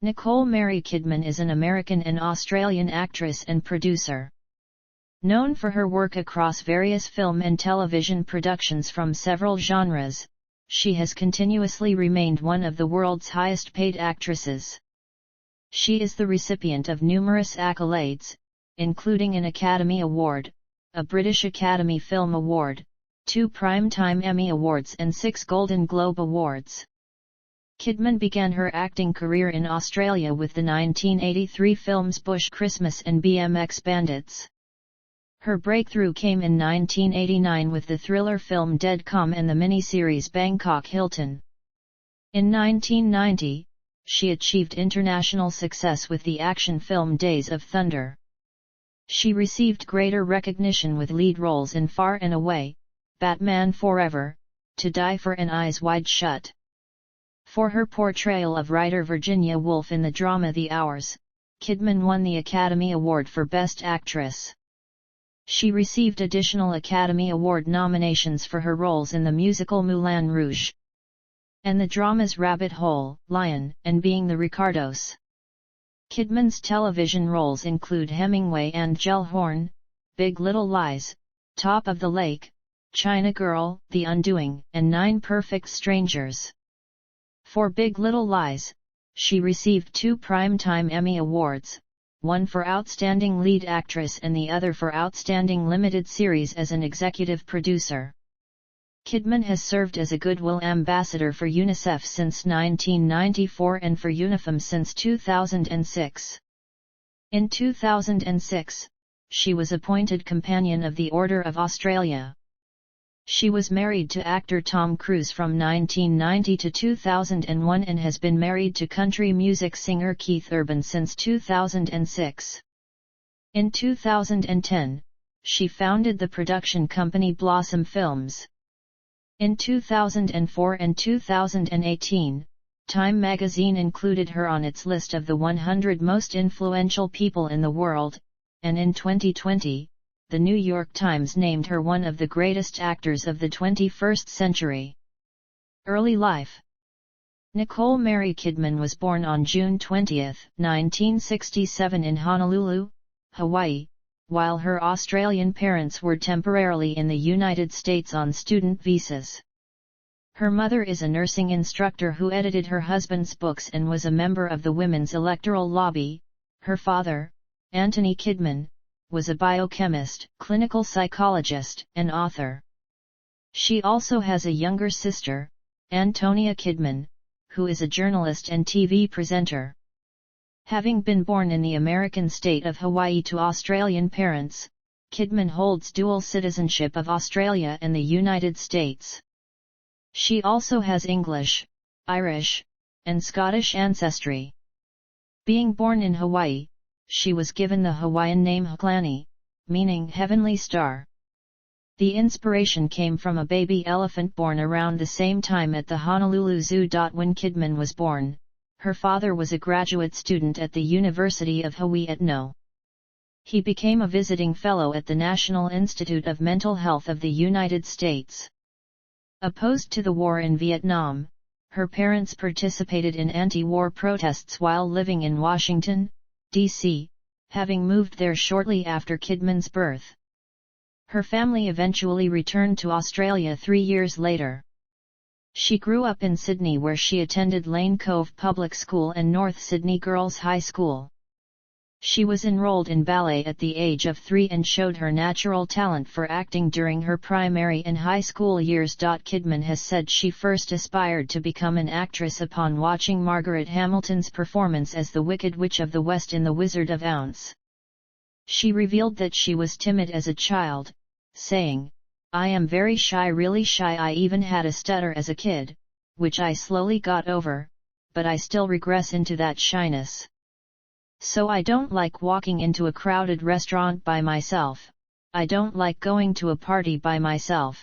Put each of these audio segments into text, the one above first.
Nicole Mary Kidman is an American and Australian actress and producer. Known for her work across various film and television productions from several genres, she has continuously remained one of the world's highest-paid actresses. She is the recipient of numerous accolades, including an Academy Award, a British Academy Film Award, 2 Primetime Emmy Awards and 6 Golden Globe Awards. Kidman began her acting career in Australia with the 1983 films Bush Christmas and BMX Bandits. Her breakthrough came in 1989 with the thriller film Dead Calm and the miniseries Bangkok Hilton. In 1990, she achieved international success with the action film Days of Thunder. She received greater recognition with lead roles in Far and Away, Batman Forever, To Die For and Eyes Wide Shut. For her portrayal of writer Virginia Woolf in the drama The Hours, Kidman won the Academy Award for Best Actress. She received additional Academy Award nominations for her roles in the musical Moulin Rouge and the dramas Rabbit Hole, Lion, and Being the Ricardos. Kidman's television roles include Hemingway and Gellhorn, Big Little Lies, Top of the Lake, China Girl, The Undoing, and 9 Perfect Strangers. For Big Little Lies, she received 2 Primetime Emmy Awards, one for Outstanding Lead Actress and the other for Outstanding Limited Series as an executive producer. Kidman has served as a Goodwill Ambassador for UNICEF since 1994 and for UNIFEM since 2006. In 2006, she was appointed Companion of the Order of Australia. She was married to actor Tom Cruise from 1990 to 2001 and has been married to country music singer Keith Urban since 2006. In 2010, she founded the production company Blossom Films. In 2004 and 2018, Time magazine included her on its list of the 100 most influential people in the world, and in 2020, The New York Times named her one of the greatest actors of the 21st century. Early life. Nicole Mary Kidman was born on June 20, 1967 in Honolulu, Hawaii, while her Australian parents were temporarily in the United States on student visas. Her mother is a nursing instructor who edited her husband's books and was a member of the Women's Electoral Lobby. Her father, Anthony Kidman, was a biochemist, clinical psychologist, and author. She also has a younger sister, Antonia Kidman, who is a journalist and TV presenter. Having been born in the American state of Hawaii to Australian parents, Kidman holds dual citizenship of Australia and the United States. She also has English, Irish, and Scottish ancestry. Being born in Hawaii, she was given the Hawaiian name Haklani, meaning heavenly star. The inspiration came from a baby elephant born around the same time at the Honolulu Zoo. When Kidman was born, her father was a graduate student at the University of Hawaii at No. He became a visiting fellow at the National Institute of Mental Health of the United States. Opposed to the war in Vietnam, her parents participated in anti-war protests while living in Washington, D.C., having moved there shortly after Kidman's birth. Her family eventually returned to Australia 3 years later. She grew up in Sydney where she attended Lane Cove Public School and North Sydney Girls High School. She was enrolled in ballet at the age of 3 and showed her natural talent for acting during her primary and high school years. Kidman has said she first aspired to become an actress upon watching Margaret Hamilton's performance as the Wicked Witch of the West in The Wizard of Oz. She revealed that she was timid as a child, saying, "I am very shy, really shy. I even had a stutter as a kid, which I slowly got over, but I still regress into that shyness. So I don't like walking into a crowded restaurant by myself. I don't like going to a party by myself."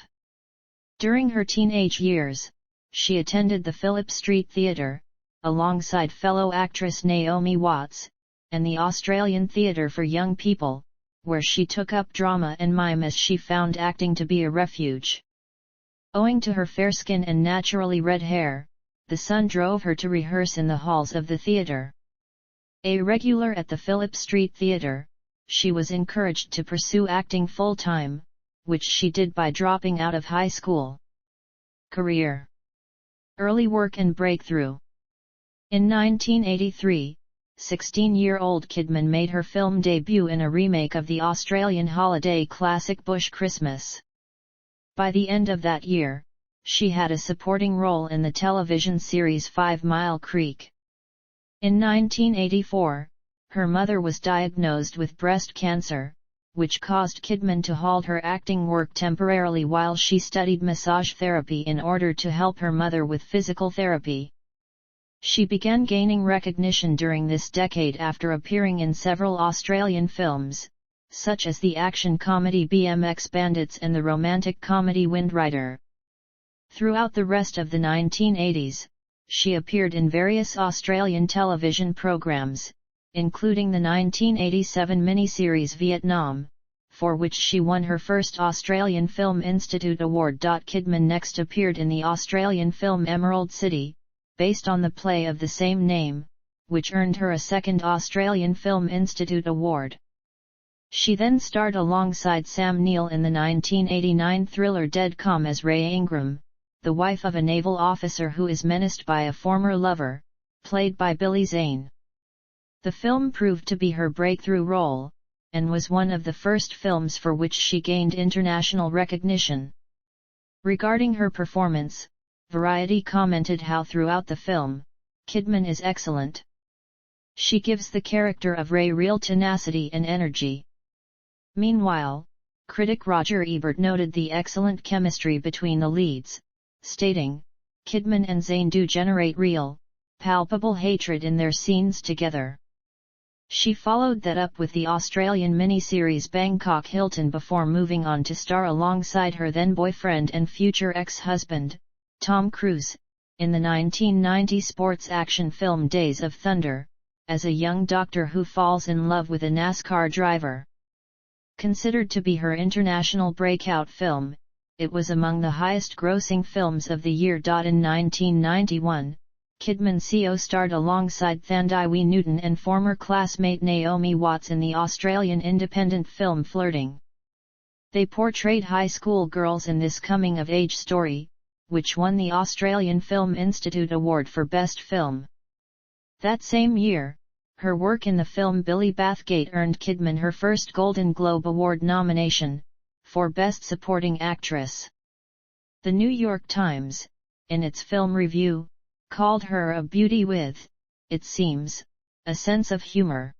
During her teenage years, she attended the Phillip Street Theatre, alongside fellow actress Naomi Watts, and the Australian Theatre for Young People, where she took up drama and mime as she found acting to be a refuge. Owing to her fair skin and naturally red hair, the sun drove her to rehearse in the halls of the theatre. A regular at the Phillip Street Theatre, she was encouraged to pursue acting full-time, which she did by dropping out of high school. Career. Early work and breakthrough. In 1983, 16-year-old Kidman made her film debut in a remake of the Australian holiday classic Bush Christmas. By the end of that year, she had a supporting role in the television series 5 Mile Creek. In 1984, her mother was diagnosed with breast cancer, which caused Kidman to halt her acting work temporarily while she studied massage therapy in order to help her mother with physical therapy. She began gaining recognition during this decade after appearing in several Australian films, such as the action comedy BMX Bandits and the romantic comedy Windrider. Throughout the rest of the 1980s, she appeared in various Australian television programs, including the 1987 miniseries Vietnam, for which she won her first Australian Film Institute Award. Kidman next appeared in the Australian film Emerald City, based on the play of the same name, which earned her a second Australian Film Institute Award. She then starred alongside Sam Neill in the 1989 thriller Dead Calm as Ray Ingram, the wife of a naval officer who is menaced by a former lover, played by Billy Zane. The film proved to be her breakthrough role, and was one of the first films for which she gained international recognition. Regarding her performance, Variety commented how throughout the film, Kidman is excellent. She gives the character of Ray real tenacity and energy. Meanwhile, critic Roger Ebert noted the excellent chemistry between the leads, stating, "Kidman and Zane do generate real, palpable hatred in their scenes together." She followed that up with the Australian miniseries Bangkok Hilton before moving on to star alongside her then-boyfriend and future ex-husband, Tom Cruise, in the 1990 sports action film Days of Thunder, as a young doctor who falls in love with a NASCAR driver. Considered to be her international breakout film, it was among the highest-grossing films of the year. In 1991, Kidman co-starred alongside Thandai Newton and former classmate Naomi Watts in the Australian independent film Flirting. They portrayed high school girls in this coming-of-age story, which won the Australian Film Institute Award for Best Film. That same year, her work in the film Billy Bathgate earned Kidman her first Golden Globe Award nomination, for Best Supporting Actress. The New York Times, in its film review, called her a beauty with, it seems, a sense of humor.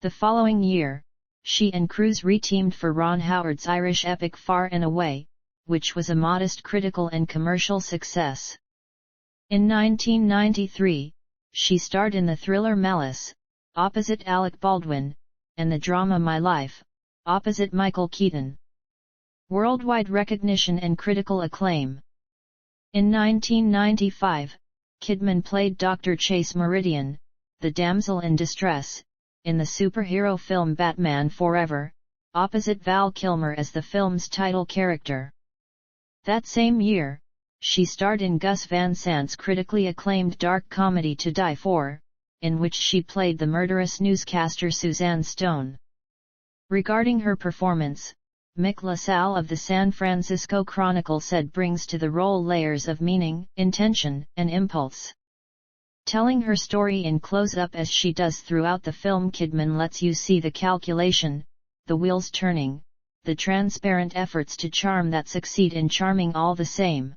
The following year, she and Cruise re-teamed for Ron Howard's Irish epic Far and Away, which was a modest critical and commercial success. In 1993, she starred in the thriller Malice, opposite Alec Baldwin, and the drama My Life, opposite Michael Keaton. Worldwide recognition and critical acclaim. In 1995, Kidman played Dr. Chase Meridian, the damsel in distress, in the superhero film Batman Forever, opposite Val Kilmer as the film's title character. That same year, she starred in Gus Van Sant's critically acclaimed dark comedy To Die For, in which she played the murderous newscaster Suzanne Stone. Regarding her performance, Mick LaSalle of the San Francisco Chronicle said brings to the role layers of meaning, intention, and impulse. Telling her story in close-up as she does throughout the film, Kidman lets you see the calculation, the wheels turning, the transparent efforts to charm that succeed in charming all the same.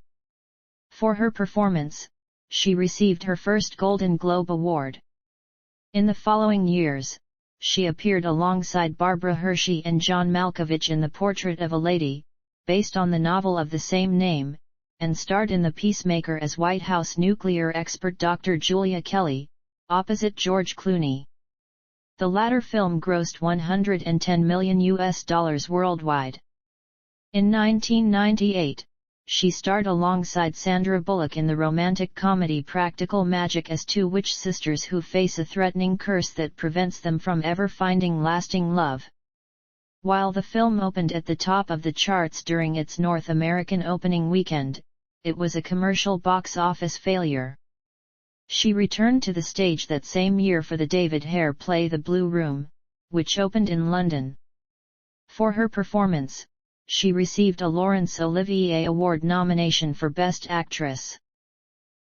For her performance, she received her first Golden Globe Award. In the following years, she appeared alongside Barbara Hershey and John Malkovich in The Portrait of a Lady, based on the novel of the same name, and starred in The Peacemaker as White House nuclear expert Dr. Julia Kelly, opposite George Clooney. The latter film grossed $110 million worldwide. In 1998, she starred alongside Sandra Bullock in the romantic comedy Practical Magic as two witch sisters who face a threatening curse that prevents them from ever finding lasting love. While the film opened at the top of the charts during its North American opening weekend, it was a commercial box office failure. She returned to the stage that same year for the David Hare play The Blue Room, which opened in London. For her performance, she received a Laurence Olivier Award nomination for Best Actress.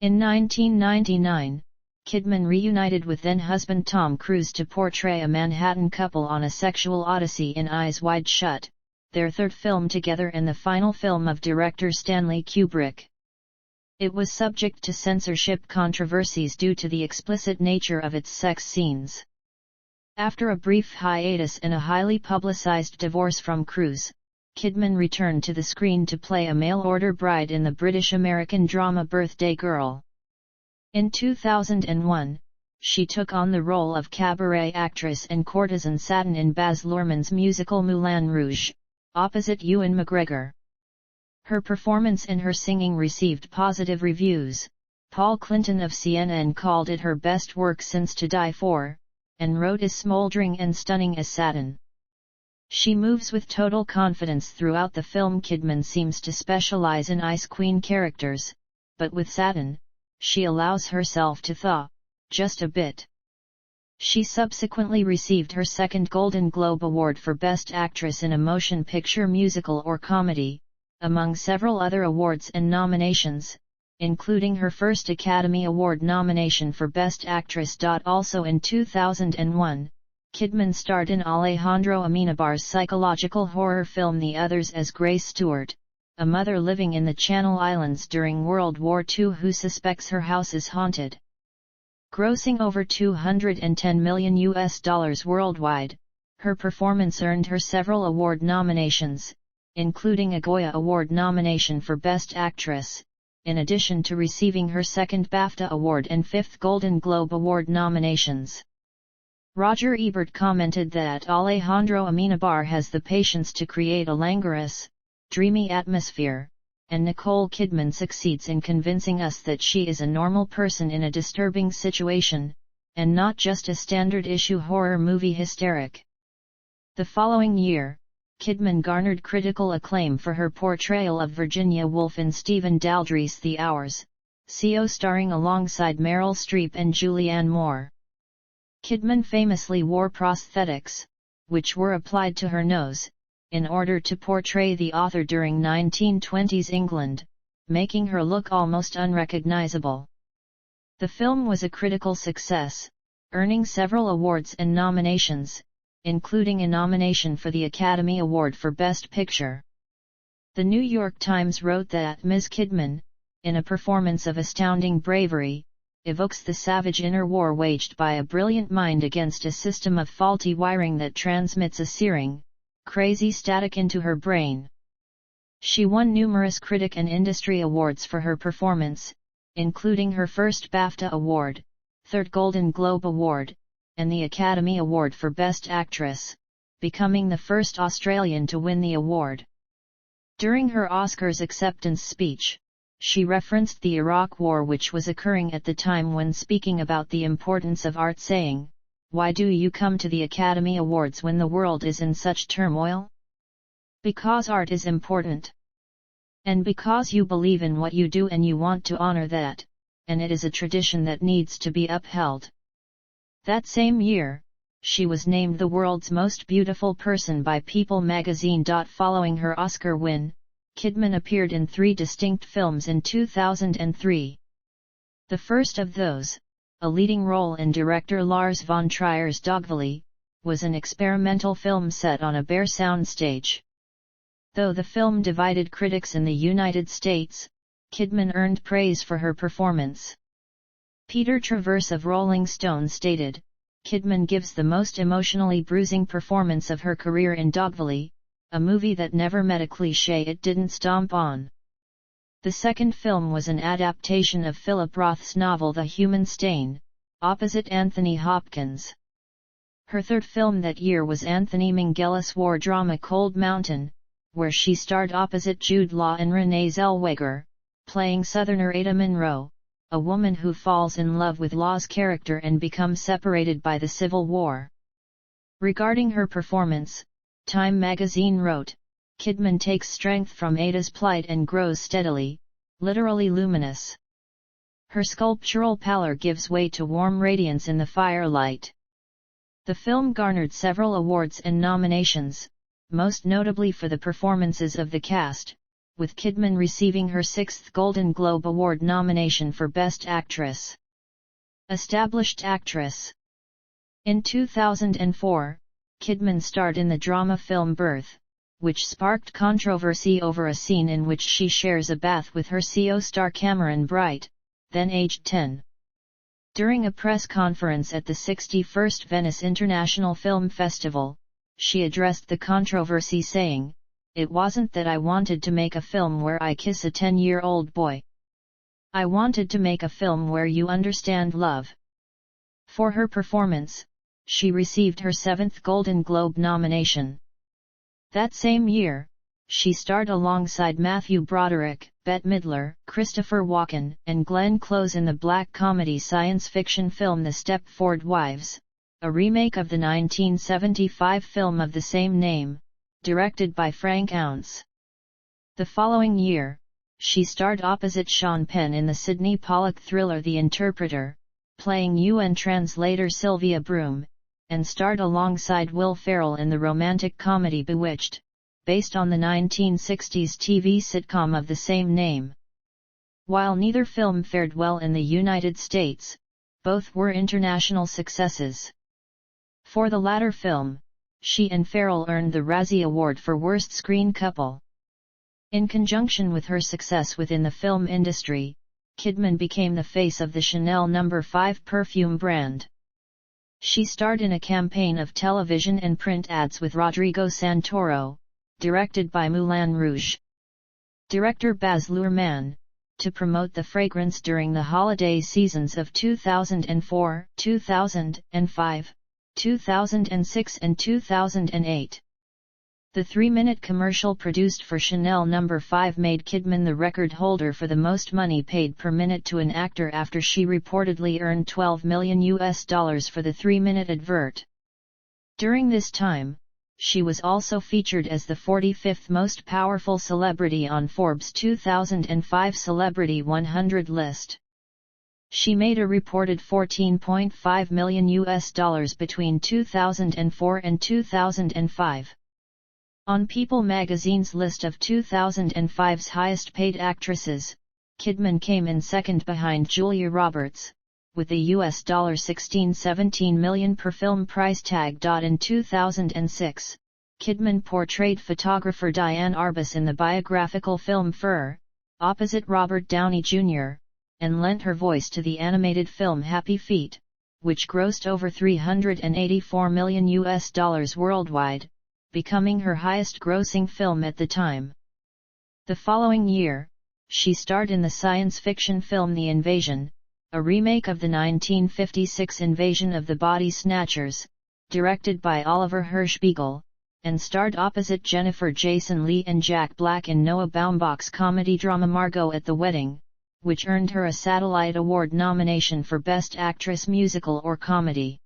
In 1999, Kidman reunited with then-husband Tom Cruise to portray a Manhattan couple on a sexual odyssey in Eyes Wide Shut, their third film together and the final film of director Stanley Kubrick. It was subject to censorship controversies due to the explicit nature of its sex scenes. After a brief hiatus and a highly publicized divorce from Cruise, Kidman returned to the screen to play a mail-order bride in the British-American drama Birthday Girl. In 2001, she took on the role of cabaret actress and courtesan Satin in Baz Luhrmann's musical Moulin Rouge, opposite Ewan McGregor. Her performance and her singing received positive reviews. Paul Clinton of CNN called it her best work since To Die For, and wrote as smoldering and stunning as Satin. She moves with total confidence throughout the film. Kidman seems to specialize in Ice Queen characters, but with Satin, she allows herself to thaw, just a bit. She subsequently received her second Golden Globe Award for Best Actress in a Motion Picture Musical or Comedy, among several other awards and nominations, including her first Academy Award nomination for Best Actress. Also in 2001, Kidman starred in Alejandro Amenabar's psychological horror film The Others as Grace Stewart, a mother living in the Channel Islands during World War II who suspects her house is haunted. Grossing over $210 million worldwide, her performance earned her several award nominations, including a Goya Award nomination for Best Actress, in addition to receiving her second BAFTA Award and fifth Golden Globe Award nominations. Roger Ebert commented that Alejandro Amenabar has the patience to create a languorous, dreamy atmosphere, and Nicole Kidman succeeds in convincing us that she is a normal person in a disturbing situation, and not just a standard-issue horror movie hysteric. The following year, Kidman garnered critical acclaim for her portrayal of Virginia Woolf in Stephen Daldry's The Hours, CO starring alongside Meryl Streep and Julianne Moore. Kidman famously wore prosthetics, which were applied to her nose, in order to portray the author during 1920s England, making her look almost unrecognizable. The film was a critical success, earning several awards and nominations, including a nomination for the Academy Award for Best Picture. The New York Times wrote that Ms. Kidman, in a performance of astounding bravery, evokes the savage inner war waged by a brilliant mind against a system of faulty wiring that transmits a searing, crazy static into her brain. She won numerous critic and industry awards for her performance, including her first BAFTA Award, third Golden Globe Award, and the Academy Award for Best Actress, becoming the first Australian to win the award. During her Oscars acceptance speech, she referenced the Iraq War, which was occurring at the time, when speaking about the importance of art, saying, "Why do you come to the Academy Awards when the world is in such turmoil? Because art is important. And because you believe in what you do and you want to honor that, and it is a tradition that needs to be upheld." That same year, she was named the world's most beautiful person by People magazine. Following her Oscar win, Kidman appeared in 3 distinct films in 2003. The first of those, a leading role in director Lars von Trier's Dogvalley, was an experimental film set on a bare soundstage. Though the film divided critics in the United States, Kidman earned praise for her performance. Peter Travers of Rolling Stone stated, "Kidman gives the most emotionally bruising performance of her career in Dogvalley, a movie that never met a cliché it didn't stomp on." The second film was an adaptation of Philip Roth's novel The Human Stain, opposite Anthony Hopkins. Her third film that year was Anthony Minghell's war drama Cold Mountain, where she starred opposite Jude Law and Renee Zellweger, playing Southerner Ada Monroe, a woman who falls in love with Law's character and becomes separated by the Civil War. Regarding her performance, Time magazine wrote, "Kidman takes strength from Ada's plight and grows steadily, literally luminous." Her sculptural pallor gives way to warm radiance in the firelight. The film garnered several awards and nominations, most notably for the performances of the cast, with Kidman receiving her 6th Golden Globe Award nomination for Best Actress. Established actress. In 2004, Kidman starred in the drama film Birth, which sparked controversy over a scene in which she shares a bath with her co-star Cameron Bright, then aged 10. During a press conference at the 61st Venice International Film Festival, she addressed the controversy saying, "It wasn't that I wanted to make a film where I kiss a 10-year-old boy. I wanted to make a film where you understand love." For her performance, she received her 7th Golden Globe nomination. That same year, she starred alongside Matthew Broderick, Bette Midler, Christopher Walken, and Glenn Close in the black comedy science fiction film The Stepford Wives, a remake of the 1975 film of the same name, directed by Frank Ounce. The following year, she starred opposite Sean Penn in the Sidney Pollack thriller The Interpreter, playing UN translator Sylvia Broom, and starred alongside Will Ferrell in the romantic comedy Bewitched, based on the 1960s TV sitcom of the same name. While neither film fared well in the United States, both were international successes. For the latter film, she and Ferrell earned the Razzie Award for Worst Screen Couple. In conjunction with her success within the film industry, Kidman became the face of the Chanel No. 5 perfume brand. She starred in a campaign of television and print ads with Rodrigo Santoro, directed by Moulin Rouge director Baz Luhrmann, to promote the fragrance during the holiday seasons of 2004, 2005, 2006 and 2008. The 3-minute commercial produced for Chanel No. 5 made Kidman the record holder for the most money paid per minute to an actor after she reportedly earned $12 million for the 3-minute advert. During this time, she was also featured as the 45th most powerful celebrity on Forbes' 2005 Celebrity 100 list. She made a reported $14.5 million between 2004 and 2005. On People magazine's list of 2005's highest-paid actresses, Kidman came in second behind Julia Roberts, with a $16-17 million per film price tag. In 2006, Kidman portrayed photographer Diane Arbus in the biographical film Fur, opposite Robert Downey Jr., and lent her voice to the animated film Happy Feet, which grossed over $384 million worldwide, becoming her highest-grossing film at the time. The following year, she starred in the science fiction film The Invasion, a remake of the 1956 Invasion of the Body Snatchers, directed by Oliver Hirschbiegel, and starred opposite Jennifer Jason Leigh and Jack Black in Noah Baumbach's comedy-drama Margot at the Wedding, which earned her a Satellite Award nomination for Best Actress Musical or Comedy.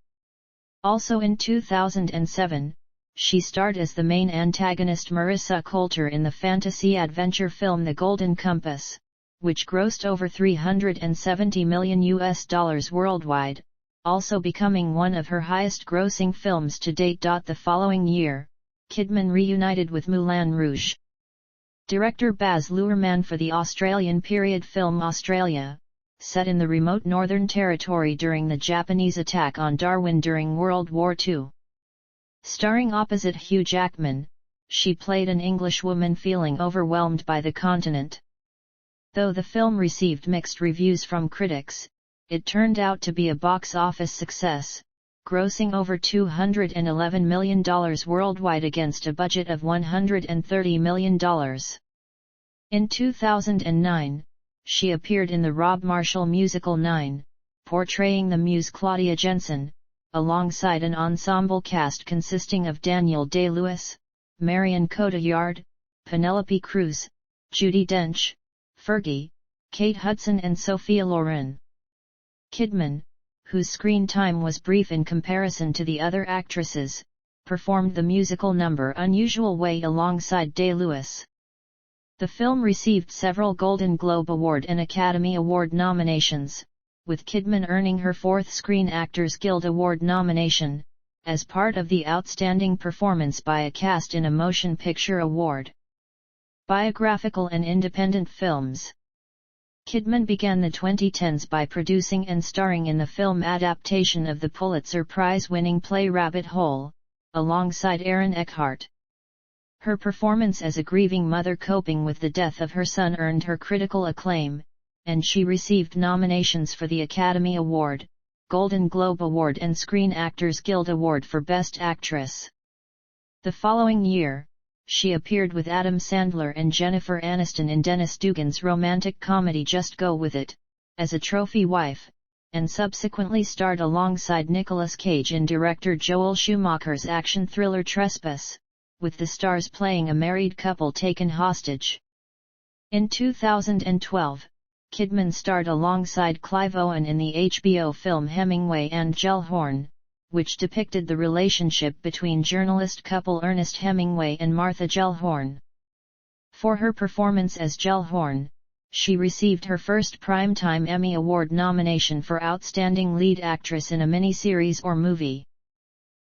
Also in 2007, she starred as the main antagonist Marissa Coulter in the fantasy-adventure film The Golden Compass, which grossed over $370 million worldwide, also becoming one of her highest-grossing films to date. The following year, Kidman reunited with Moulin Rouge director Baz Luhrmann for the Australian period film Australia, set in the remote Northern Territory during the Japanese attack on Darwin during World War II. Starring opposite Hugh Jackman, she played an Englishwoman feeling overwhelmed by the continent. Though the film received mixed reviews from critics, it turned out to be a box office success, grossing over $211 million worldwide against a budget of $130 million. In 2009, she appeared in the Rob Marshall musical 9, portraying the muse Claudia Jensen, alongside an ensemble cast consisting of Daniel Day-Lewis, Marion Cotillard, Penelope Cruz, Judi Dench, Fergie, Kate Hudson and Sophia Loren. Kidman, whose screen time was brief in comparison to the other actresses, performed the musical number Unusual Way alongside Day-Lewis. The film received several Golden Globe Award and Academy Award nominations, with Kidman earning her 4th Screen Actors Guild Award nomination, as part of the Outstanding Performance by a Cast in a Motion Picture Award. Biographical and independent films. Kidman began the 2010s by producing and starring in the film adaptation of the Pulitzer Prize-winning play Rabbit Hole, alongside Aaron Eckhart. Her performance as a grieving mother coping with the death of her son earned her critical acclaim, and she received nominations for the Academy Award, Golden Globe Award and Screen Actors Guild Award for Best Actress. The following year, she appeared with Adam Sandler and Jennifer Aniston in Dennis Dugan's romantic comedy Just Go With It, as a trophy wife, and subsequently starred alongside Nicolas Cage in director Joel Schumacher's action thriller Trespass, with the stars playing a married couple taken hostage. In 2012, Kidman starred alongside Clive Owen in the HBO film Hemingway and Gellhorn, which depicted the relationship between journalist couple Ernest Hemingway and Martha Gellhorn. For her performance as Gellhorn, she received her first Primetime Emmy Award nomination for Outstanding Lead Actress in a Miniseries or Movie.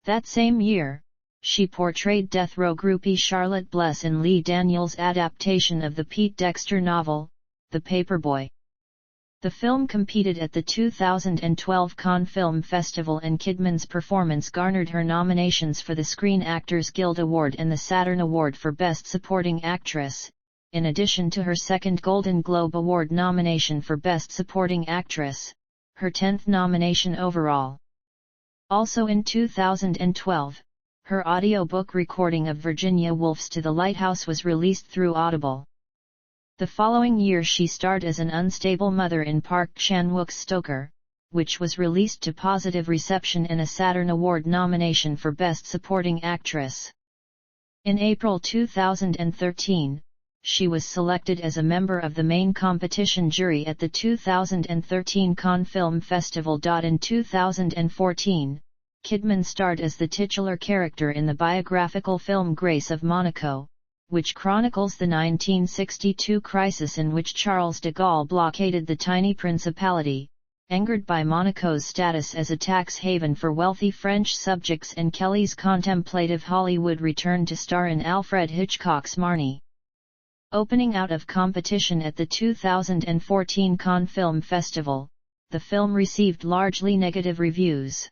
That same year, she portrayed death row groupie Charlotte Bless in Lee Daniels' adaptation of the Pete Dexter novel, The Paperboy. The film competed at the 2012 Cannes Film Festival, and Kidman's performance garnered her nominations for the Screen Actors Guild Award and the Saturn Award for Best Supporting Actress, in addition to her 2nd Golden Globe Award nomination for Best Supporting Actress, her 10th nomination overall. Also in 2012, her audiobook recording of Virginia Woolf's To the Lighthouse was released through Audible. The following year she starred as an unstable mother in Park Chan-wook's Stoker, which was released to positive reception and a Saturn Award nomination for Best Supporting Actress. In April 2013, she was selected as a member of the main competition jury at the 2013 Cannes Film Festival. In 2014, Kidman starred as the titular character in the biographical film Grace of Monaco, which chronicles the 1962 crisis in which Charles de Gaulle blockaded the tiny principality, angered by Monaco's status as a tax haven for wealthy French subjects, and Kelly's contemplative Hollywood return to star in Alfred Hitchcock's Marnie. Opening out of competition at the 2014 Cannes Film Festival, the film received largely negative reviews.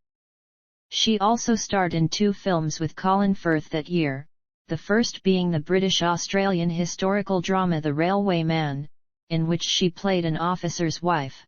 She also starred in 2 films with Colin Firth that year, the first being the British-Australian historical drama The Railway Man, in which she played an officer's wife.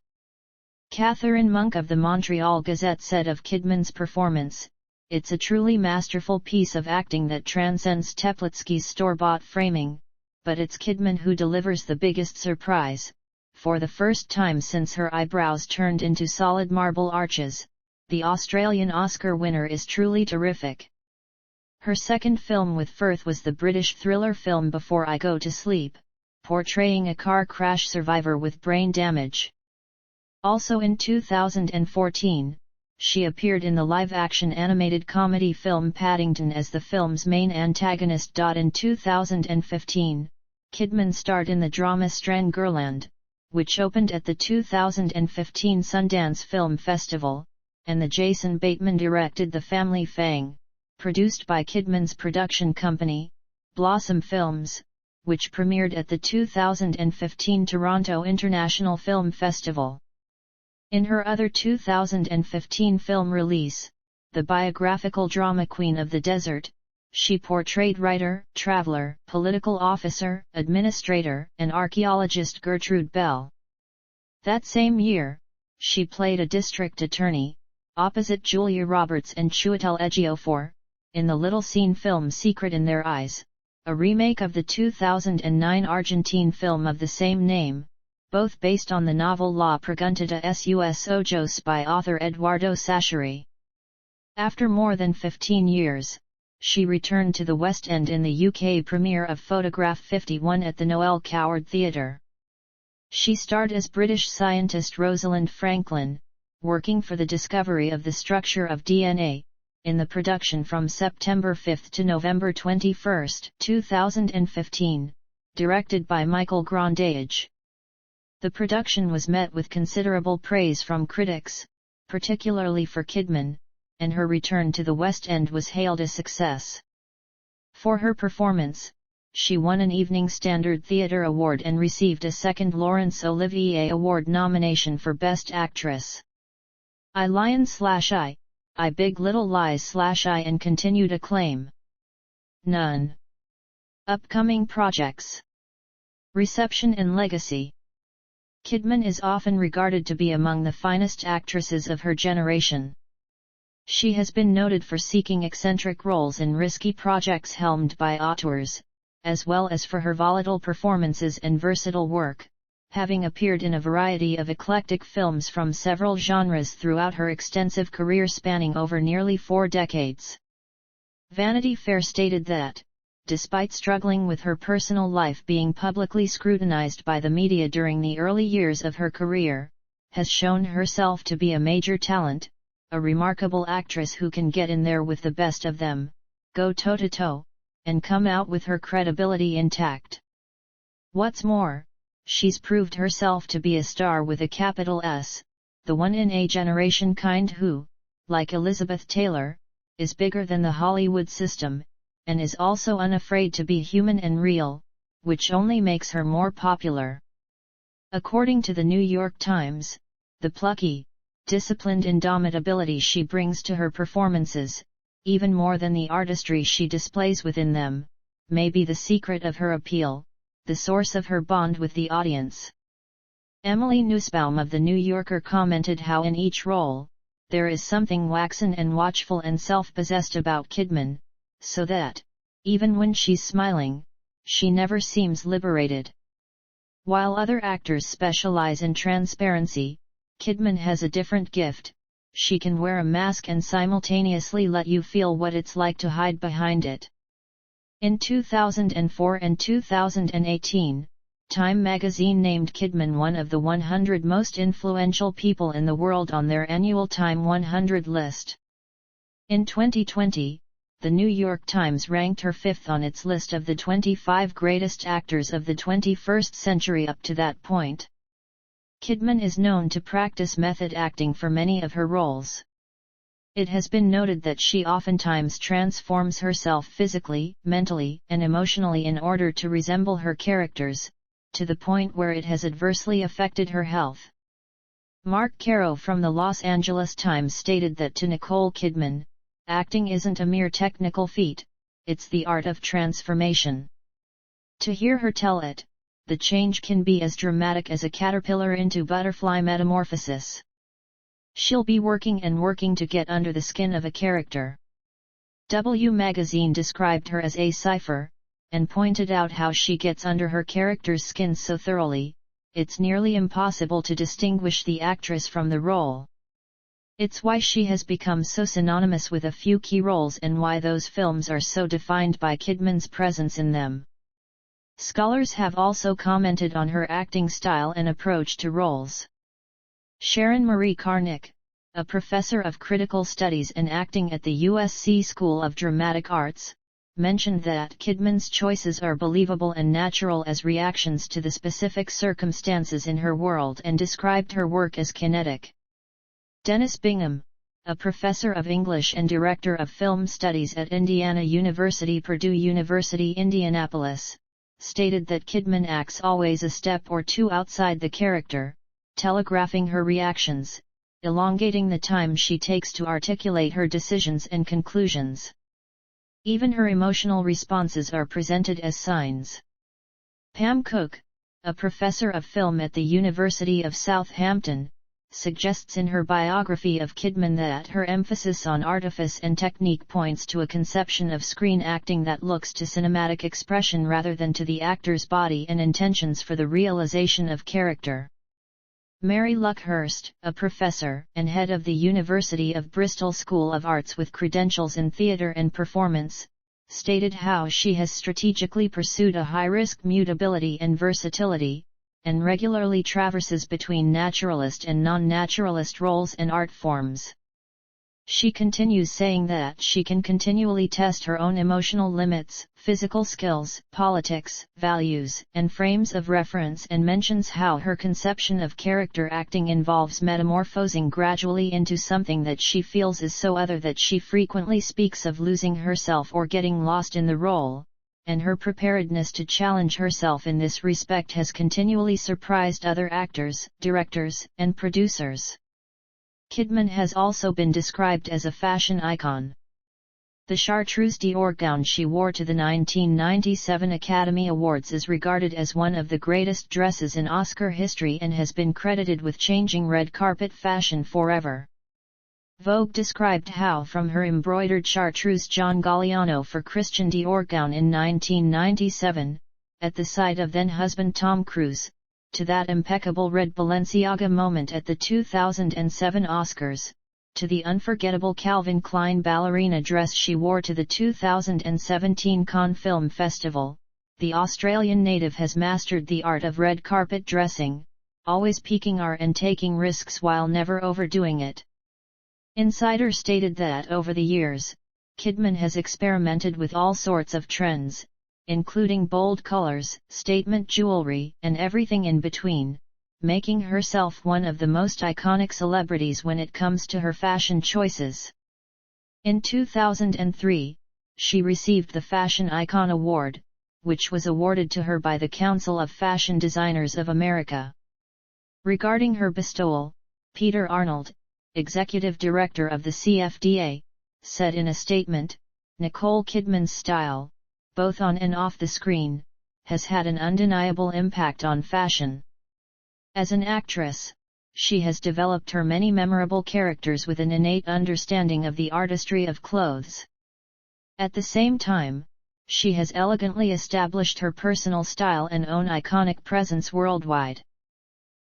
Catherine Monk of the Montreal Gazette said of Kidman's performance, "It's a truly masterful piece of acting that transcends Teplitsky's store-bought framing, but it's Kidman who delivers the biggest surprise. For the first time since her eyebrows turned into solid marble arches, the Australian Oscar winner is truly terrific." Her second film with Firth was the British thriller film Before I Go to Sleep, portraying a car crash survivor with brain damage. Also in 2014, she appeared in the live-action animated comedy film Paddington as the film's main antagonist. In 2015, Kidman starred in the drama Strangerland, which opened at the 2015 Sundance Film Festival, and the Jason Bateman-directed The Family Fang, produced by Kidman's production company, Blossom Films, which premiered at the 2015 Toronto International Film Festival. In her other 2015 film release, the biographical drama Queen of the Desert, she portrayed writer, traveler, political officer, administrator, and archaeologist Gertrude Bell. That same year, she played a district attorney, opposite Julia Roberts and Chiwetel Ejiofor, in the little-seen film Secret in Their Eyes, a remake of the 2009 Argentine film of the same name, both based on the novel La Pregunta de Sus Ojos by author Eduardo Sacheri. After more than 15 years, she returned to the West End in the UK premiere of Photograph 51 at the Noel Coward Theatre. She starred as British scientist Rosalind Franklin, working for the discovery of the structure of DNA, in the production from September 5 to November 21, 2015, directed by Michael Grandage. The production was met with considerable praise from critics, particularly for Kidman, and her return to the West End was hailed a success. For her performance, she won an Evening Standard Theatre Award and received a second Laurence Olivier Award nomination for Best Actress. I Lion/I, I Big Little Lies/I and continued acclaim. None. Upcoming projects. Reception and legacy. Kidman is often regarded to be among the finest actresses of her generation. She has been noted for seeking eccentric roles in risky projects helmed by auteurs, as well as for her volatile performances and versatile work, having appeared in a variety of eclectic films from several genres throughout her extensive career spanning over nearly 4 decades. Vanity Fair stated that, despite struggling with her personal life being publicly scrutinized by the media during the early years of her career, has shown herself to be a major talent, a remarkable actress who can get in there with the best of them, go toe-to-toe, and come out with her credibility intact. What's more, she's proved herself to be a star with a capital S, the one in a generation kind who, like Elizabeth Taylor, is bigger than the Hollywood system, and is also unafraid to be human and real, which only makes her more popular. According to the New York Times, the plucky, disciplined indomitability she brings to her performances, even more than the artistry she displays within them, may be the secret of her appeal, the source of her bond with the audience. Emily Nussbaum of The New Yorker commented how in each role, there is something waxen and watchful and self-possessed about Kidman, so that, even when she's smiling, she never seems liberated. While other actors specialize in transparency, Kidman has a different gift. She can wear a mask and simultaneously let you feel what it's like to hide behind it. In 2004 and 2018, Time magazine named Kidman one of the 100 most influential people in the world on their annual Time 100 list. In 2020, the New York Times ranked her 5th on its list of the 25 greatest actors of the 21st century up to that point. Kidman is known to practice method acting for many of her roles. It has been noted that she oftentimes transforms herself physically, mentally, and emotionally in order to resemble her characters, to the point where it has adversely affected her health. Mark Caro from the Los Angeles Times stated that to Nicole Kidman, acting isn't a mere technical feat, it's the art of transformation. To hear her tell it, the change can be as dramatic as a caterpillar into butterfly metamorphosis. She'll be working and working to get under the skin of a character. W Magazine described her as a cipher, and pointed out how she gets under her character's skin so thoroughly, it's nearly impossible to distinguish the actress from the role. It's why she has become so synonymous with a few key roles and why those films are so defined by Kidman's presence in them. Scholars have also commented on her acting style and approach to roles. Sharon Marie Karnick, a professor of critical studies and acting at the USC School of Dramatic Arts, mentioned that Kidman's choices are believable and natural as reactions to the specific circumstances in her world and described her work as kinetic. Dennis Bingham, a professor of English and director of film studies at Indiana University Purdue University Indianapolis, stated that Kidman acts always a step or two outside the character, telegraphing her reactions, elongating the time she takes to articulate her decisions and conclusions. Even her emotional responses are presented as signs. Pam Cook, a professor of film at the University of Southampton, suggests in her biography of Kidman that her emphasis on artifice and technique points to a conception of screen acting that looks to cinematic expression rather than to the actor's body and intentions for the realization of character. Mary Luckhurst, a professor and head of the University of Bristol School of Arts with credentials in theatre and performance, stated how she has strategically pursued a high-risk mutability and versatility, and regularly traverses between naturalist and non-naturalist roles and art forms. She continues saying that she can continually test her own emotional limits, physical skills, politics, values, and frames of reference, and mentions how her conception of character acting involves metamorphosing gradually into something that she feels is so other that she frequently speaks of losing herself or getting lost in the role, and her preparedness to challenge herself in this respect has continually surprised other actors, directors, and producers. Kidman has also been described as a fashion icon. The chartreuse Dior gown she wore to the 1997 Academy Awards is regarded as one of the greatest dresses in Oscar history and has been credited with changing red carpet fashion forever. Vogue described how from her embroidered chartreuse John Galliano for Christian Dior gown in 1997, at the side of then-husband Tom Cruise, to that impeccable red Balenciaga moment at the 2007 Oscars, to the unforgettable Calvin Klein ballerina dress she wore to the 2017 Cannes Film Festival, the Australian native has mastered the art of red carpet dressing, always peaking and taking risks while never overdoing it. Insider stated that over the years, Kidman has experimented with all sorts of trends, including bold colors, statement jewelry, and everything in between, making herself one of the most iconic celebrities when it comes to her fashion choices. In 2003, she received the Fashion Icon Award, which was awarded to her by the Council of Fashion Designers of America. Regarding her bestowal, Peter Arnold, executive director of the CFDA, said in a statement, "Nicole Kidman's style, both on and off the screen, has had an undeniable impact on fashion. As an actress, she has developed her many memorable characters with an innate understanding of the artistry of clothes. At the same time, she has elegantly established her personal style and own iconic presence worldwide."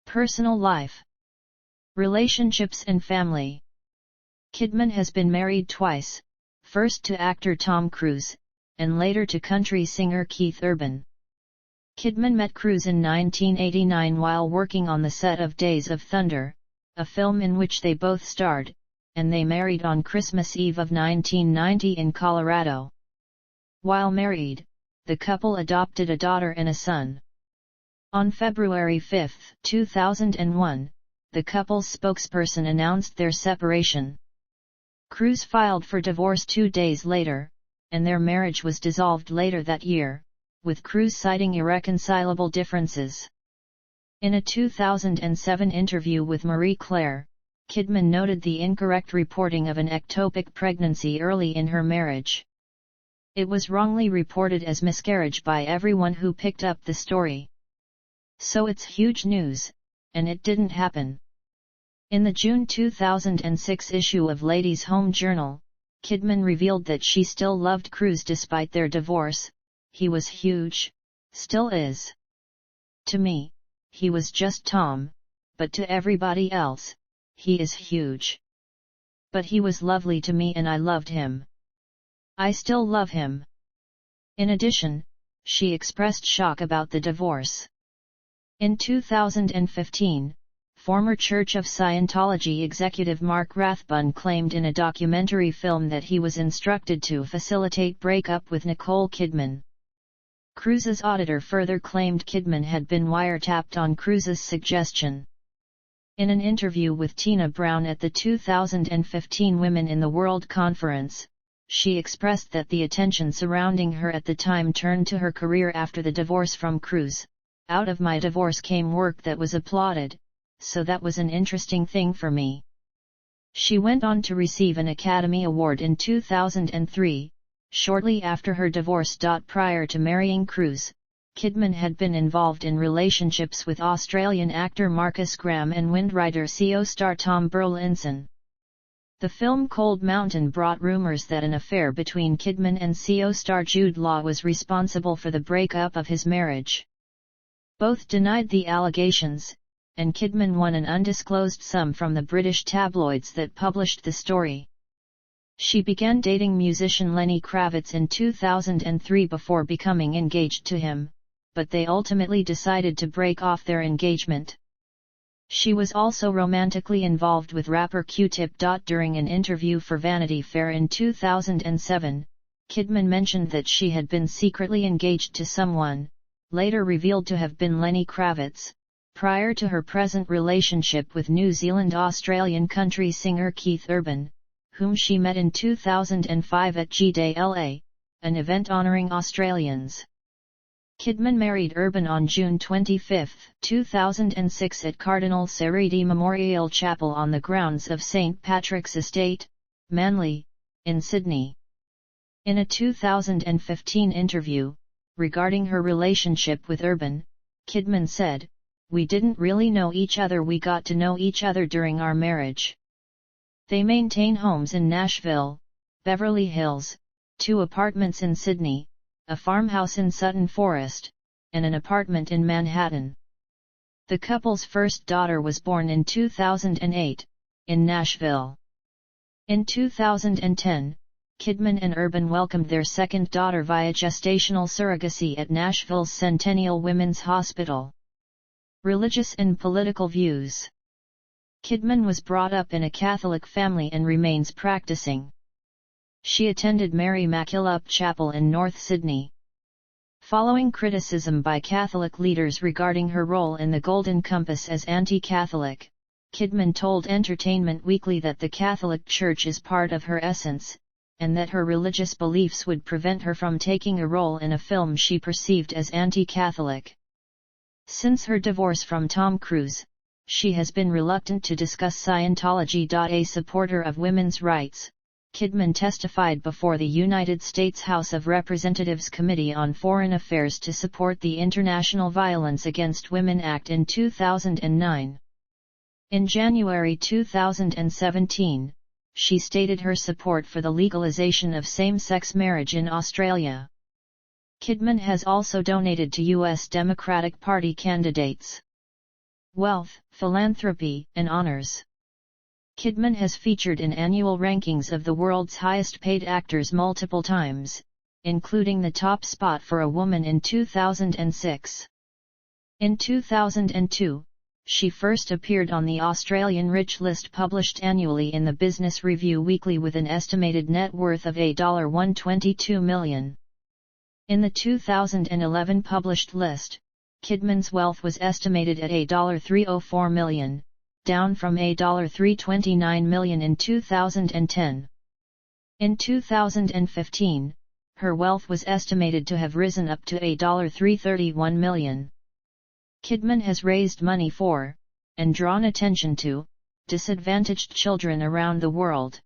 Personal life. Relationships and family. Kidman has been married twice, first to actor Tom Cruise, and later to country singer Keith Urban. Kidman met Cruise in 1989 while working on the set of Days of Thunder, a film in which they both starred, and they married on Christmas Eve of 1990 in Colorado. While married, the couple adopted a daughter and a son. On February 5, 2001, the couple's spokesperson announced their separation. Cruise filed for divorce 2 days later, and their marriage was dissolved later that year, with Cruise citing irreconcilable differences. In a 2007 interview with Marie Claire, Kidman noted the incorrect reporting of an ectopic pregnancy early in her marriage. It was wrongly reported as miscarriage by everyone who picked up the story. So it's huge news, and it didn't happen. In the June 2006 issue of Ladies' Home Journal, Kidman revealed that she still loved Cruise despite their divorce. "He was huge, still is. To me, he was just Tom, but to everybody else, he is huge. But he was lovely to me and I loved him. I still love him." In addition, she expressed shock about the divorce. In 2015, former Church of Scientology executive Mark Rathbun claimed in a documentary film that he was instructed to facilitate breakup with Nicole Kidman. Cruise's auditor further claimed Kidman had been wiretapped on Cruise's suggestion. In an interview with Tina Brown at the 2015 Women in the World conference, she expressed that the attention surrounding her at the time turned to her career after the divorce from Cruise. "Out of my divorce came work that was applauded, so that was an interesting thing for me." She went on to receive an Academy Award in 2003, shortly after her divorce. Prior to marrying Cruise, Kidman had been involved in relationships with Australian actor Marcus Graham and Windrider CO star Tom Burlinson. The film Cold Mountain brought rumours that an affair between Kidman and CO star Jude Law was responsible for the breakup of his marriage. Both denied the allegations, and Kidman won an undisclosed sum from the British tabloids that published the story. She began dating musician Lenny Kravitz in 2003 before becoming engaged to him, but they ultimately decided to break off their engagement. She was also romantically involved with rapper Q-Tip. During an interview for Vanity Fair in 2007, Kidman mentioned that she had been secretly engaged to someone, later revealed to have been Lenny Kravitz, prior to her present relationship with New Zealand-Australian country singer Keith Urban, whom she met in 2005 at G-Day LA, an event honouring Australians. Kidman married Urban on June 25, 2006 at Cardinal Ceredi Memorial Chapel on the grounds of St. Patrick's Estate, Manly, in Sydney. In a 2015 interview, regarding her relationship with Urban, Kidman said, "We didn't really know each other, we got to know each other during our marriage. They maintain homes in Nashville, Beverly Hills, 2 apartments in Sydney, a farmhouse in Sutton Forest, and an apartment in Manhattan." The couple's first daughter was born in 2008, in Nashville. In 2010, Kidman and Urban welcomed their second daughter via gestational surrogacy at Nashville's Centennial Women's Hospital. Religious and political views. Kidman was brought up in a Catholic family and remains practicing. She attended Mary Mackillop Chapel in North Sydney. Following criticism by Catholic leaders regarding her role in the Golden Compass as anti-Catholic, Kidman told Entertainment Weekly that the Catholic Church is part of her essence, and that her religious beliefs would prevent her from taking a role in a film she perceived as anti-Catholic. Since her divorce from Tom Cruise, she has been reluctant to discuss Scientology. A supporter of women's rights, Kidman testified before the United States House of Representatives Committee on Foreign Affairs to support the International Violence Against Women Act in 2009. In January 2017, she stated her support for the legalization of same-sex marriage in Australia. Kidman has also donated to U.S. Democratic Party candidates. Wealth, philanthropy, and honors. Kidman has featured in annual rankings of the world's highest-paid actors multiple times, including the top spot for a woman in 2006. In 2002, she first appeared on the Australian Rich list published annually in the Business Review Weekly with an estimated net worth of $122 million. In the 2011 published list, Kidman's wealth was estimated at $304 million, down from $329 million in 2010. In 2015, her wealth was estimated to have risen up to $331 million. Kidman has raised money for, and drawn attention to, disadvantaged children around the world.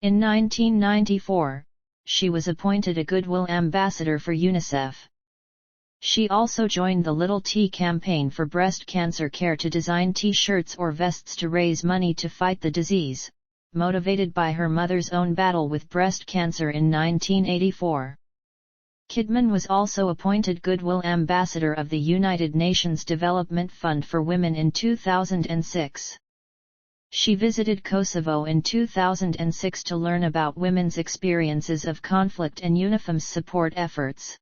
In 1994, she was appointed a Goodwill Ambassador for UNICEF. She also joined the Little T campaign for breast cancer care to design T-shirts or vests to raise money to fight the disease, motivated by her mother's own battle with breast cancer in 1984. Kidman was also appointed Goodwill Ambassador of the United Nations Development Fund for Women in 2006. She visited Kosovo in 2006 to learn about women's experiences of conflict and UNIFEM's support efforts.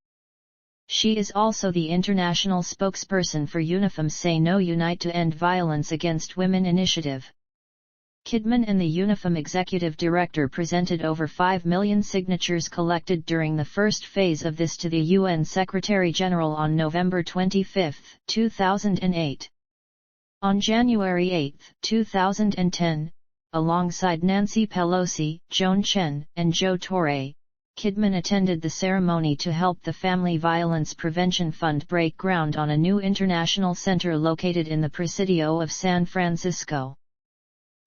She is also the international spokesperson for UNIFEM's Say No Unite to End Violence Against Women initiative. Kidman and the UNIFEM executive director presented over 5 million signatures collected during the first phase of this to the UN Secretary-General on November 25, 2008. On January 8, 2010, alongside Nancy Pelosi, Joan Chen, and Joe Torre, Kidman attended the ceremony to help the Family Violence Prevention Fund break ground on a new international center located in the Presidio of San Francisco.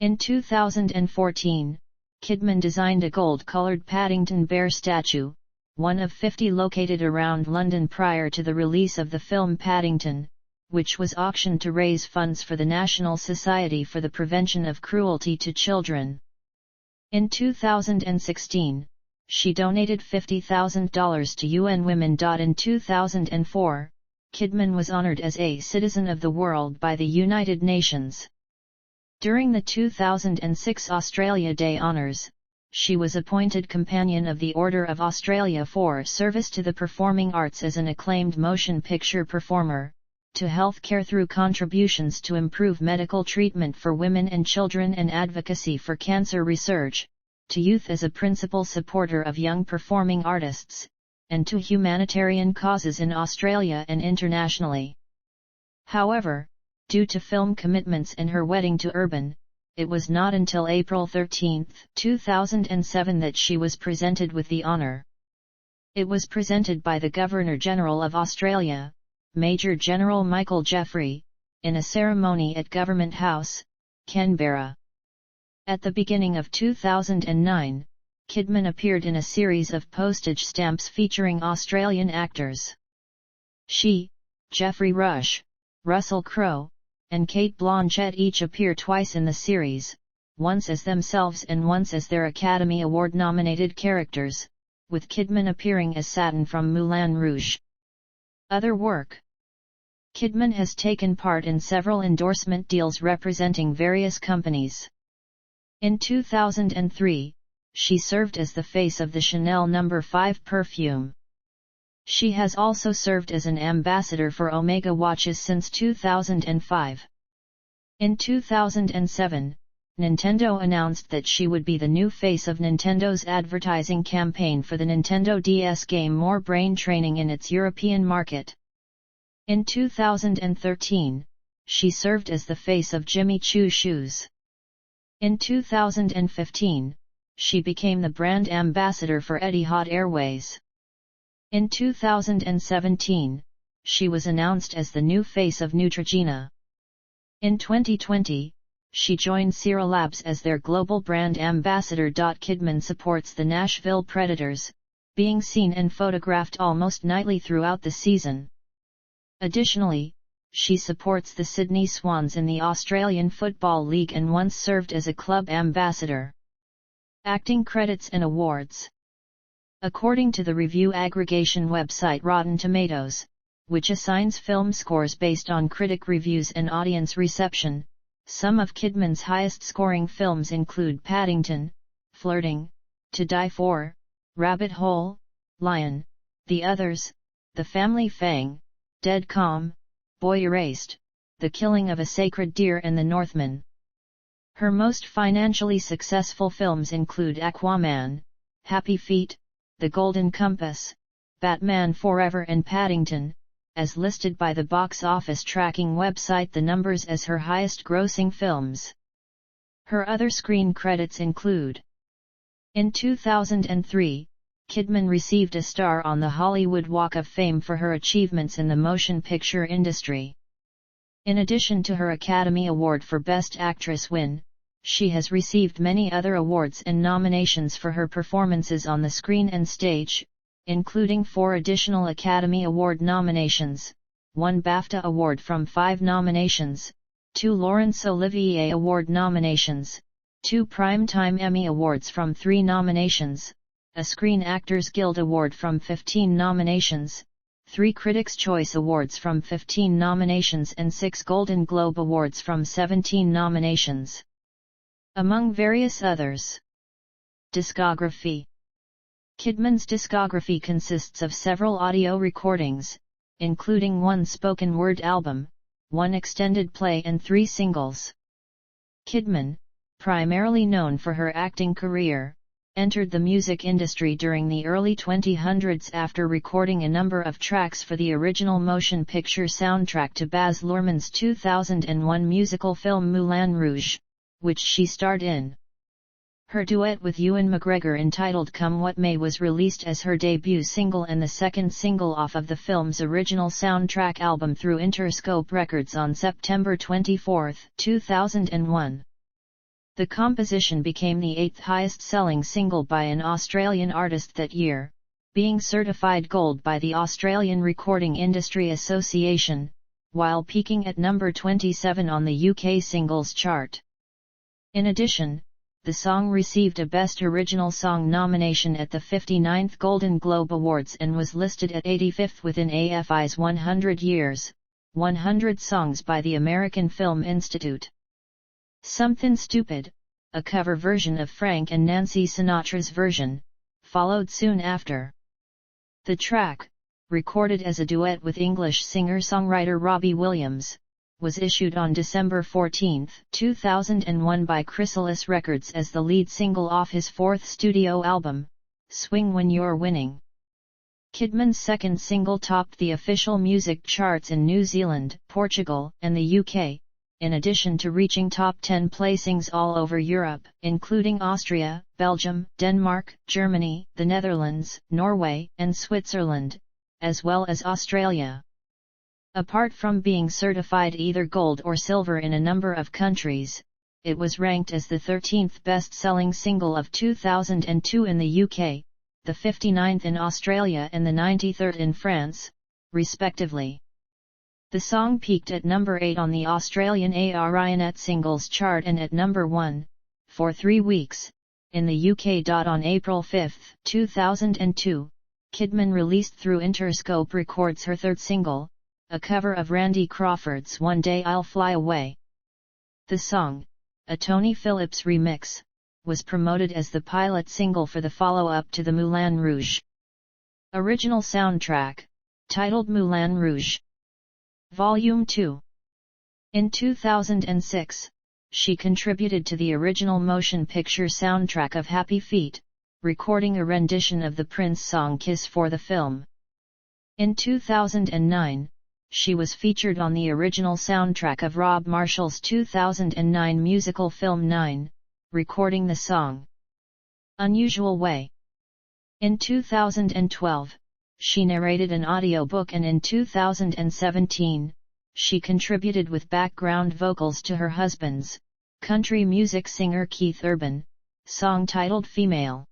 In 2014, Kidman designed a gold-colored Paddington Bear statue, one of 50 located around London prior to the release of the film Paddington, which was auctioned to raise funds for the National Society for the Prevention of Cruelty to Children. In 2016, she donated $50,000 to UN Women. In 2004, Kidman was honored as a Citizen of the World by the United Nations. During the 2006 Australia Day honours, she was appointed Companion of the Order of Australia for service to the performing arts as an acclaimed motion picture performer, to healthcare through contributions to improve medical treatment for women and children and advocacy for cancer research, to youth as a principal supporter of young performing artists, and to humanitarian causes in Australia and internationally. However, due to film commitments and her wedding to Urban, it was not until April 13, 2007 that she was presented with the honour. It was presented by the Governor-General of Australia, Major General Michael Jeffrey, in a ceremony at Government House, Canberra. At the beginning of 2009, Kidman appeared in a series of postage stamps featuring Australian actors. She, Geoffrey Rush, Russell Crowe, and Cate Blanchett each appear twice in the series, once as themselves and once as their Academy Award-nominated characters, with Kidman appearing as Satin from Moulin Rouge. Other work. Kidman has taken part in several endorsement deals representing various companies. In 2003, she served as the face of the Chanel No. 5 perfume. She has also served as an ambassador for Omega watches since 2005. In 2007, Nintendo announced that she would be the new face of Nintendo's advertising campaign for the Nintendo DS game More Brain Training in its European market. In 2013, she served as the face of Jimmy Choo shoes. In 2015, she became the brand ambassador for Etihad Airways. In 2017, she was announced as the new face of Neutrogena. In 2020, she joined Sierra Labs as their global brand ambassador. Kidman supports the Nashville Predators, being seen and photographed almost nightly throughout the season. Additionally, she supports the Sydney Swans in the Australian Football League and once served as a club ambassador. Acting credits and awards. According to the review aggregation website Rotten Tomatoes, which assigns film scores based on critic reviews and audience reception, some of Kidman's highest-scoring films include Paddington, Flirting, To Die For, Rabbit Hole, Lion, The Others, The Family Fang, Dead Calm, Boy Erased, The Killing of a Sacred Deer and The Northman. Her most financially successful films include Aquaman, Happy Feet, The Golden Compass, Batman Forever and Paddington, as listed by the box office tracking website The Numbers as her highest-grossing films. Her other screen credits include: in 2003, Kidman received a star on the Hollywood Walk of Fame for her achievements in the motion picture industry. In addition to her Academy Award for Best Actress win, she has received many other awards and nominations for her performances on the screen and stage, including 4 additional Academy Award nominations, 1 BAFTA Award from 5 nominations, 2 Laurence Olivier Award nominations, 2 Primetime Emmy Awards from 3 nominations, a Screen Actors Guild Award from 15 nominations, 3 Critics' Choice Awards from 15 nominations and 6 Golden Globe Awards from 17 nominations. Among various others. Discography. Kidman's discography consists of several audio recordings, including 1 spoken word album, 1 extended play and 3 singles. Kidman, primarily known for her acting career, entered the music industry during the early 2000s after recording a number of tracks for the original motion picture soundtrack to Baz Luhrmann's 2001 musical film Moulin Rouge, which she starred in. Her duet with Ewan McGregor entitled Come What May was released as her debut single and the second single off of the film's original soundtrack album through Interscope Records on September 24, 2001. The composition became the 8th highest-selling single by an Australian artist that year, being certified gold by the Australian Recording Industry Association, while peaking at number 27 on the UK singles chart. In addition, the song received a Best Original Song nomination at the 59th Golden Globe Awards and was listed at 85th within AFI's 100 Years, 100 Songs by the American Film Institute. Somethin' Stupid, a cover version of Frank and Nancy Sinatra's version, followed soon after. The track, recorded as a duet with English singer-songwriter Robbie Williams, was issued on December 14, 2001 by Chrysalis Records as the lead single off his fourth studio album, Swing When You're Winning. Kidman's second single topped the official music charts in New Zealand, Portugal, and the UK, in addition to reaching top 10 placings all over Europe, including Austria, Belgium, Denmark, Germany, the Netherlands, Norway, and Switzerland, as well as Australia. Apart from being certified either gold or silver in a number of countries, it was ranked as the 13th best-selling single of 2002 in the UK, the 59th in Australia and the 93rd in France, respectively. The song peaked at number 8 on the Australian ARINET singles chart and at number 1, for 3 weeks, in the UK. On April 5, 2002, Kidman released through Interscope Records her third single, a cover of Randy Crawford's One Day I'll Fly Away. The song, a Tony Phillips remix, was promoted as the pilot single for the follow-up to the Moulin Rouge! Original soundtrack, titled Moulin Rouge! Volume 2. In 2006, she contributed to the original motion picture soundtrack of Happy Feet, recording a rendition of the Prince song Kiss for the film. In 2009, she was featured on the original soundtrack of Rob Marshall's 2009 musical film 9, recording the song Unusual Way. In 2012, she narrated an audiobook, and in 2017, she contributed with background vocals to her husband's, country music singer Keith Urban, song titled Female.